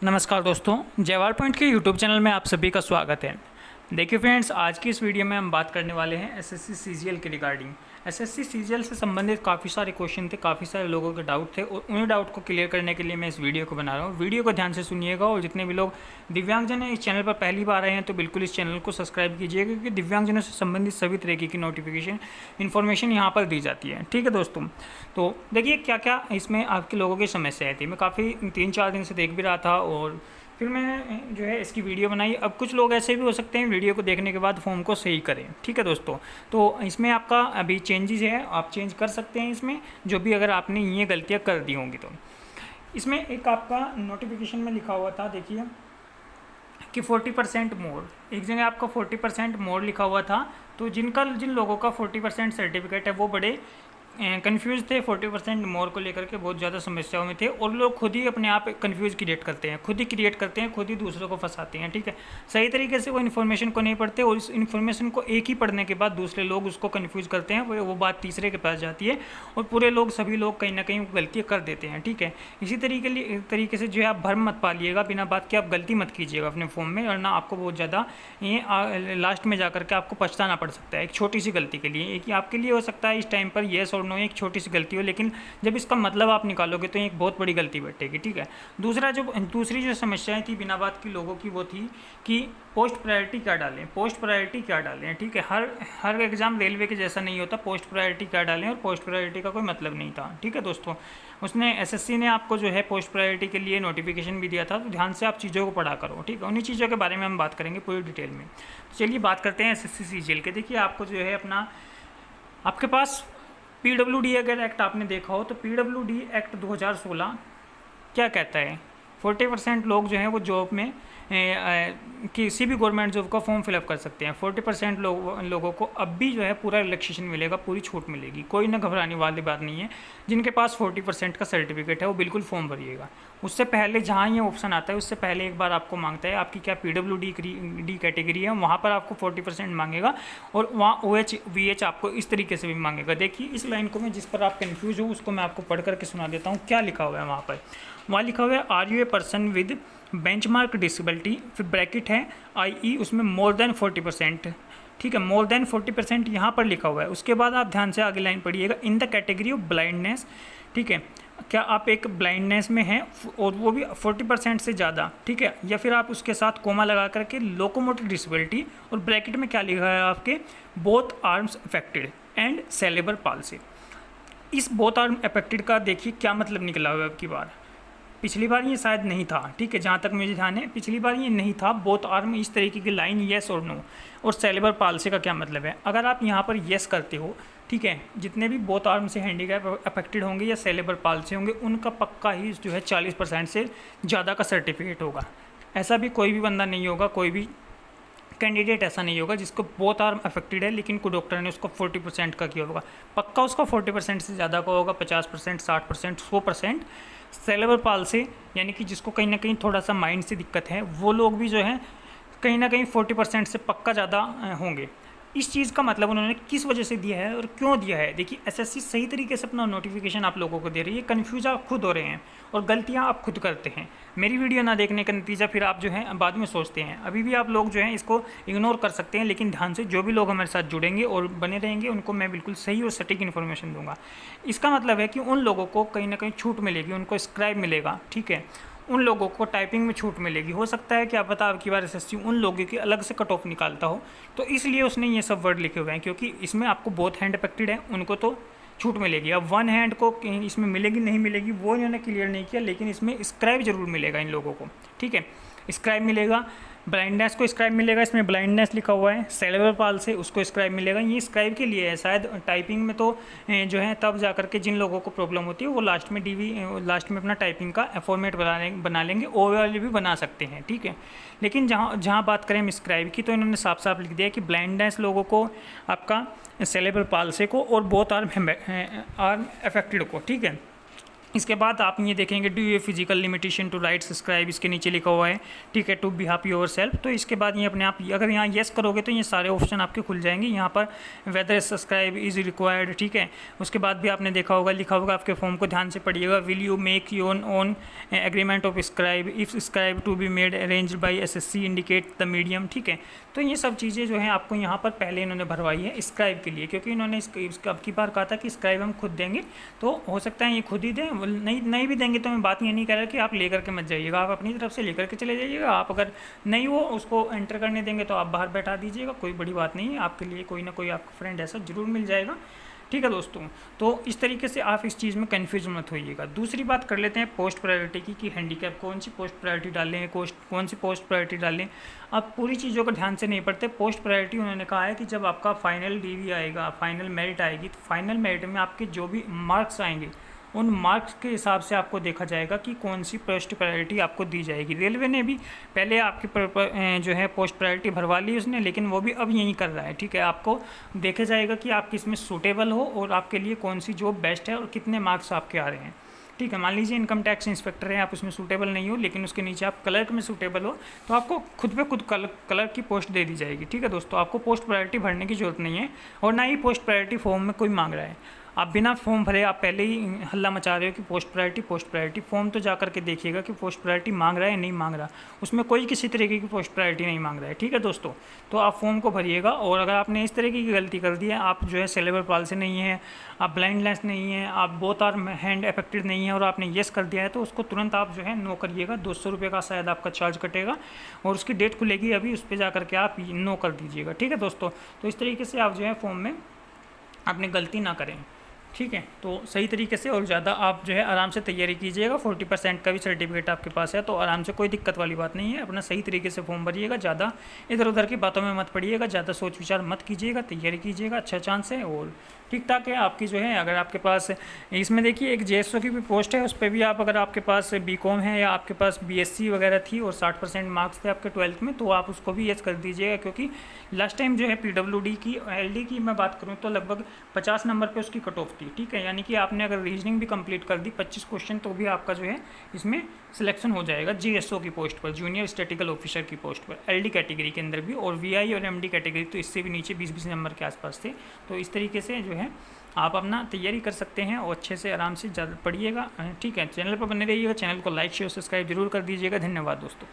नमस्कार दोस्तों, जयवार पॉइंट के यूट्यूब चैनल में आप सभी का स्वागत है। देखिए फ्रेंड्स, आज की इस वीडियो में हम बात करने वाले हैं एसएससी सीजीएल के रिगार्डिंग। एसएससी सीजीएल से संबंधित काफ़ी सारे क्वेश्चन थे, काफ़ी सारे लोगों के डाउट थे और उन्हीं डाउट को क्लियर करने के लिए मैं इस वीडियो को बना रहा हूँ। वीडियो को ध्यान से सुनिएगा और जितने भी लोग दिव्यांगजन हैं इस चैनल पर पहली बार आए हैं तो बिल्कुल इस चैनल को सब्सक्राइब कीजिएगा, क्योंकि दिव्यांगजनों से संबंधित सभी तरीके की नोटिफिकेशन इन्फॉर्मेशन यहाँ पर दी जाती है। ठीक है दोस्तों, तो देखिए क्या क्या इसमें आपके लोगों की समस्याएँ थी। मैं काफ़ी 3-4 दिन से देख भी रहा था और फिर मैंने जो है इसकी वीडियो बनाई। अब कुछ लोग ऐसे भी हो सकते हैं वीडियो को देखने के बाद फॉर्म को सही करें। ठीक है दोस्तों, तो इसमें आपका अभी चेंजेस है, आप चेंज कर सकते हैं इसमें, जो भी अगर आपने ये गलतियाँ कर दी होंगी तो। इसमें एक आपका नोटिफिकेशन में लिखा हुआ था, देखिए कि 40% मोर, एक जगह आपका 40% मोर लिखा हुआ था। तो जिन लोगों का 40% सर्टिफिकेट है वो बड़े कन्फ्यूज़ थे 40% मोर को लेकर के, बहुत ज़्यादा समस्याओं में थे और लोग खुद ही अपने आप कन्फ्यूज़ क्रिएट करते हैं, खुद ही दूसरों को फंसाते हैं। ठीक है, सही तरीके से वो इन्फॉर्मेशन को नहीं पढ़ते और इस इन्फॉर्मेशन को एक ही पढ़ने के बाद दूसरे लोग उसको कन्फ्यूज़ करते हैं, वो बात तीसरे के पास जाती है और सभी लोग कहीं ना कहीं गलतियाँ कर देते हैं। ठीक है, इसी तरीके से जो है आप भ्रम मत पालिएगा, बिना बात के आप गलती मत कीजिएगा अपने फॉर्म में, वरना आपको बहुत ज़्यादा ये लास्ट में जा करके आपको पछताना पड़ सकता है एक छोटी सी गलती के लिए। एक आपके लिए हो सकता है इस टाइम पर येस और नो एक छोटी सी गलती हो, लेकिन जब इसका मतलब आप निकालोगे तो एक बहुत बड़ी गलती बैठेगी। ठीक है, दूसरी जो समस्याएं थी बिना बात की लोगों की, वो थी कि पोस्ट प्रायोरिटी क्या डालें। ठीक है, हर एग्ज़ाम रेलवे के जैसा नहीं होता, पोस्ट प्रायोरिटी क्या डालें और पोस्ट प्रायोरिटी का कोई मतलब नहीं था। ठीक है दोस्तों, उसने एसएससी ने आपको जो है पोस्ट प्रायोरिटी के लिए नोटिफिकेशन भी दिया था, तो ध्यान से आप चीज़ों को पढ़ा करो। ठीक है, उन्हीं चीज़ों के बारे में हम बात करेंगे पूरी डिटेल में। तो चलिए बात करते हैं एसएससी सीजीएल के। देखिए आपको जो है आपके पास पीडब्ल्यूडी अगर एक्ट आपने देखा हो तो पीडब्ल्यूडी एक्ट 2016 क्या कहता है, 40% लोग जो हैं वो जॉब में किसी भी गवर्नमेंट जॉब का फॉर्म फिलअप कर सकते हैं। 40% लोगों को अब भी जो है पूरा रिलैक्सेशन मिलेगा, पूरी छूट मिलेगी, कोई ना घबराने वाली बात नहीं है। जिनके पास 40% का सर्टिफिकेट है वो बिल्कुल फॉर्म भरिएगा। उससे पहले जहाँ ये ऑप्शन आता है उससे पहले एक बार आपको मांगता है आपकी क्या पीडब्ल्यूडी कैटेगरी है, वहाँ पर आपको 40% मांगेगा और वहाँ OH VH आपको इस तरीके से भी मांगेगा। देखिए इस लाइन को मैं, जिस पर आप कन्फ्यूज हो उसको मैं आपको पढ़ करके सुना देता हूँ क्या लिखा हुआ है वहाँ पर। वहाँ लिखा हुआ है are you a person with benchmark disability, फिर ब्रैकेट है IE, उसमें मोर देन 40%। ठीक है, मोर देन 40% यहाँ पर लिखा हुआ है। उसके बाद आप ध्यान से आगे लाइन पढ़िएगा, in the category of blindness. ठीक है, क्या आप एक ब्लाइंडनेस में हैं और वो भी 40% से ज़्यादा। ठीक है, या फिर आप उसके साथ कोमा लगा करके लोकोमोटिव डिसेबिलिटी और ब्रैकेट में क्या लिखा है आपके both arms affected and cerebral palsy. इस बोथ आर्म अफेक्टेड का देखिए क्या मतलब निकला हुआ है अब की बार। पिछली बार ये शायद नहीं था। ठीक है, जहाँ तक मुझे ध्यान है पिछली बार ये नहीं था। बोथ आर्म इस तरीके की लाइन येस और नो, और सेरेब्रल पाल्सी का क्या मतलब है। अगर आप यहाँ पर येस करते हो, ठीक है, जितने भी बोथ आर्म से हैंडीकैप अफेक्टेड होंगे या सेरेब्रल पाल्सी होंगे उनका पक्का ही जो है 40% से ज़्यादा का सर्टिफिकेट होगा। ऐसा भी कोई भी बंदा नहीं होगा, कोई भी कैंडिडेट ऐसा नहीं होगा जिसको बोथ आर्म अफेक्टेड है लेकिन कोई डॉक्टर ने उसको 40% का किया होगा। पक्का उसका 40% से ज़्यादा का होगा, 50%, 60%, 100%। सेरेब्रल पाल्सी यानी कि जिसको कहीं ना कहीं थोड़ा सा माइंड से दिक्कत है, वो लोग भी जो है कहीं ना कहीं 40% से पक्का ज़्यादा होंगे। इस चीज़ का मतलब उन्होंने किस वजह से दिया है और क्यों दिया है। देखिए एसएससी सही तरीके से अपना नोटिफिकेशन आप लोगों को दे रही है, कन्फ्यूज आप खुद हो रहे हैं और गलतियां आप खुद करते हैं। मेरी वीडियो ना देखने का नतीजा फिर आप जो है बाद में सोचते हैं। अभी भी आप लोग जो हैं इसको इग्नोर कर सकते हैं, लेकिन ध्यान से जो भी लोग हमारे साथ जुड़ेंगे और बने रहेंगे उनको मैं बिल्कुल सही और सटीक इन्फॉर्मेशन दूंगा। इसका मतलब है कि उन लोगों को कहीं ना कहीं छूट मिलेगी, उनको स्क्राइब मिलेगा। ठीक है, उन लोगों को टाइपिंग में छूट मिलेगी। हो सकता है कि आप पता आपकी बार एसएससी उन लोगों की अलग से कट ऑफ निकालता हो, तो इसलिए उसने ये सब वर्ड लिखे हुए हैं, क्योंकि इसमें आपको बोथ हैंड अफेक्टेड है उनको तो छूट मिलेगी। अब वन हैंड को इसमें मिलेगी नहीं मिलेगी वो इन्होंने क्लियर नहीं किया, लेकिन इसमें स्क्राइब जरूर मिलेगा इन लोगों को। ठीक है, स्क्राइब मिलेगा, ब्लाइंडनेस को स्क्राइब मिलेगा, इसमें ब्लाइंडनेस लिखा हुआ है, सेरेब्रल पाल्सी उसको स्क्राइब मिलेगा। ये स्क्राइब के लिए है, शायद टाइपिंग में तो जो है तब जा करके जिन लोगों को प्रॉब्लम होती है वो लास्ट में अपना टाइपिंग का फॉर्मेट बना लेंगे, ओवरऑल भी बना सकते हैं। ठीक है, लेकिन जहाँ बात करें हम स्क्राइब की, तो इन्होंने साफ साफ लिख दिया कि ब्लाइंडनेस लोगों को, आपका सेरेब्रल पाल्सी को और बोथ आर्म अफेक्टेड को। ठीक है, इसके बाद आप ये देखेंगे do you physical limitation to write subscribe, इसके नीचे लिखा हुआ है, ठीक है, टू बिहाफ योर सेल्फ। तो इसके बाद ये अपने आप अगर यहाँ येस करोगे तो ये सारे ऑप्शन आपके खुल जाएंगे। यहाँ पर वेदर सब्सक्राइब इज़ रिक्वायर्ड, ठीक है। उसके बाद भी आपने देखा होगा, लिखा होगा आपके फॉर्म को ध्यान से पढ़िएगा, will you make your own agreement of scribe if scribe to be made arrange by SSC indicate the medium, ठीक है। तो ये सब चीज़ें जो हैं आपको यहाँ पर पहले इन्होंने भरवाई है स्क्राइब के लिए, क्योंकि इन्होंने अब की बार कहा था कि स्क्राइब हम खुद देंगे, तो हो सकता है ये खुद ही दें, नहीं भी देंगे तो मैं बात ये नहीं कर रहा कि आप लेकर के मत जाइएगा, आप अपनी तरफ से लेकर के चले जाइएगा। आप अगर नहीं वो उसको एंटर करने देंगे तो आप बाहर बैठा दीजिएगा, कोई बड़ी बात नहीं है, आपके लिए कोई ना कोई आपका फ्रेंड ऐसा जरूर मिल जाएगा, ठीक है दोस्तों। तो इस तरीके से आप इस चीज़ में कन्फ्यूज मत होइएगा। दूसरी बात कर लेते हैं पोस्ट प्रायोरिटी की, कि हैंडीकैप कौन सी पोस्ट प्रायोरिटी डालें, कौन सी पोस्ट प्रायोरिटी डालें। अब पूरी चीज़ों को ध्यान से नहीं पढ़ते। पोस्ट प्रायोरिटी उन्होंने कहा है कि जब आपका फाइनल DV आएगा, फाइनल मेरिट आएगी, तो फाइनल मेरिट में आपके जो भी मार्क्स आएंगे उन मार्क्स के हिसाब से आपको देखा जाएगा कि कौन सी पोस्ट प्रायोरिटी आपको दी जाएगी। रेलवे ने भी पहले आपकी जो है पोस्ट प्रायोरिटी भरवा ली उसने, लेकिन वो भी अब यही कर रहा है, ठीक है। आपको देखा जाएगा कि आप किस में सूटेबल हो और आपके लिए कौन सी जॉब बेस्ट है और कितने मार्क्स आपके आ रहे हैं, ठीक है। मान लीजिए इनकम टैक्स इंस्पेक्टर है, आप उसमें सूटेबल नहीं हो, लेकिन उसके नीचे आप क्लर्क में सूटेबल हो, तो आपको खुद पे खुद क्लर्क की पोस्ट दे दी जाएगी, ठीक है दोस्तों। आपको पोस्ट प्रायोरिटी भरने की जरूरत नहीं है, और ना ही पोस्ट प्रायोरिटी फॉर्म में कोई मांग रहा है। आप बिना फॉर्म भरे आप पहले ही हल्ला मचा रहे हो कि पोस्ट प्रायोरिटी। फॉर्म तो जा करके देखिएगा कि पोस्ट प्रायोरिटी मांग रहा है नहीं मांग रहा, उसमें कोई किसी तरीके की पोस्ट प्रायोरिटी नहीं मांग रहा है, ठीक है दोस्तों। तो आप फॉर्म को भरिएगा, और अगर आपने इस तरीके की गलती कर दी है, आप जो है सेलेबर पाल से नहीं है, आप ब्लाइंडनेस नहीं है, आप बोथ आर हैंड अफेक्टेड नहीं है, और आपने येस कर दिया है, तो उसको तुरंत आप जो है नो करिएगा। 200 रुपये का शायद आपका चार्ज कटेगा, और उसकी डेट खुलेगी अभी, उस पर जा करके आप नो कर दीजिएगा, ठीक है दोस्तों। तो इस तरीके से आप जो है फॉर्म में अपनी गलती ना करें, ठीक है। तो सही तरीके से और ज़्यादा आप जो है आराम से तैयारी कीजिएगा। 40% का भी सर्टिफिकेट आपके पास है, तो आराम से, कोई दिक्कत वाली बात नहीं है। अपना सही तरीके से फॉर्म भरिएगा, ज़्यादा इधर उधर की बातों में मत पड़िएगा, ज़्यादा सोच विचार मत कीजिएगा, तैयारी कीजिएगा, अच्छा चांस है और ठीक ठाक है आपकी जो है। अगर आपके पास इसमें देखिए एक JSO की भी पोस्ट है, उस पर भी आप, अगर आपके पास BCom है या आपके पास BSc वगैरह थी और 60% मार्क्स थे आपके 12th में, तो आप उसको भी येस कर दीजिएगा, क्योंकि लास्ट टाइम जो है PWD की LD की मैं बात करूँ तो लगभग 50 नंबर पे उसकी कट ऑफ थी, ठीक है। यानी कि आपने अगर रीजनिंग भी कंप्लीट कर दी 25 क्वेश्चन, तो भी आपका जो है इसमें सिलेक्शन हो जाएगा JSO की पोस्ट पर, जूनियर स्टैटिकल ऑफिसर की पोस्ट पर, LD कैटेगरी के अंदर भी, और VI और MD कैटेगरी तो इससे भी नीचे 20-20 नंबर के आसपास थे। तो इस तरीके से जो है आप अपना तैयारी कर सकते हैं, और अच्छे से आराम से ज़्यादा पढ़िएगा, ठीक है। चैनल पर बने रहिएगा, चैनल को लाइक शेयर सब्सक्राइब जरूर कर दीजिएगा। धन्यवाद दोस्तों।